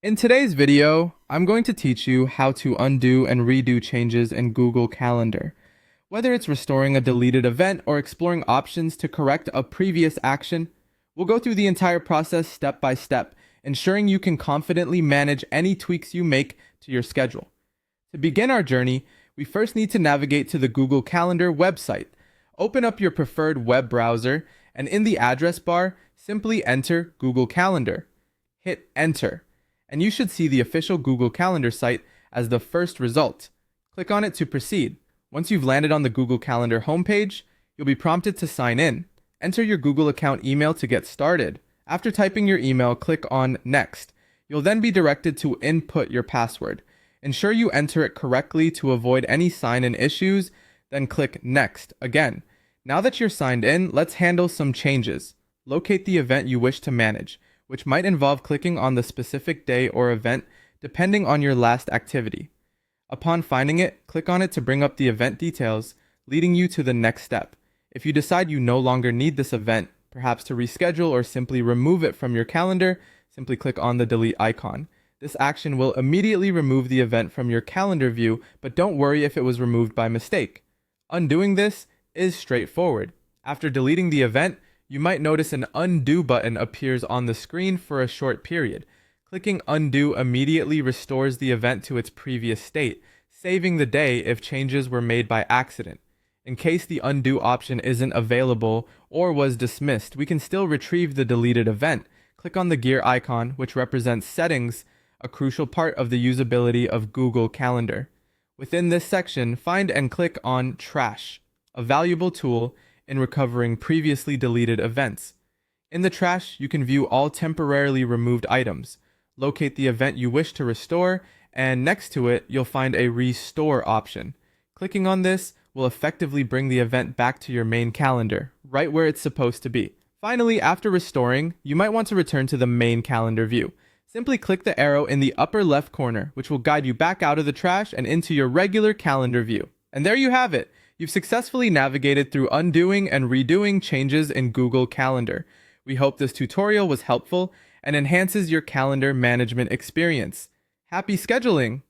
In today's video, I'm going to teach you how to undo and redo changes in Google Calendar. Whether it's restoring a deleted event or exploring options to correct a previous action, we'll go through the entire process step by step, ensuring you can confidently manage any tweaks you make to your schedule. To begin our journey, we first need to navigate to the Google Calendar website. Open up your preferred web browser, and in the address bar, simply enter Google Calendar. Hit enter, and you should see the official Google Calendar site as the first result. Click on it to proceed. Once you've landed on the Google Calendar homepage, you'll be prompted to sign in. Enter your Google account email to get started. After typing your email, click on Next. You'll then be directed to input your password. Ensure you enter it correctly to avoid any sign-in issues, then click Next again. Now that you're signed in, let's handle some changes. Locate the event you wish to manage, which might involve clicking on the specific day or event depending on your last activity. Upon finding it, click on it to bring up the event details, leading you to the next step. If you decide you no longer need this event, perhaps to reschedule or simply remove it from your calendar, simply click on the delete icon. This action will immediately remove the event from your calendar view, but don't worry if it was removed by mistake. Undoing this is straightforward. After deleting the event, you might notice an undo button appears on the screen for a short period. Clicking undo immediately restores the event to its previous state, saving the day if changes were made by accident. In case the undo option isn't available or was dismissed, we can still retrieve the deleted event. Click on the gear icon, which represents settings, a crucial part of the usability of Google Calendar. Within this section, find and click on Trash, a valuable tool in recovering previously deleted events. In the trash, you can view all temporarily removed items, locate the event you wish to restore, and next to it, you'll find a Restore option. Clicking on this will effectively bring the event back to your main calendar, right where it's supposed to be. Finally, after restoring, you might want to return to the main calendar view. Simply click the arrow in the upper left corner, which will guide you back out of the trash and into your regular calendar view. And there you have it. You've successfully navigated through undoing and redoing changes in Google Calendar. We hope this tutorial was helpful and enhances your calendar management experience. Happy scheduling!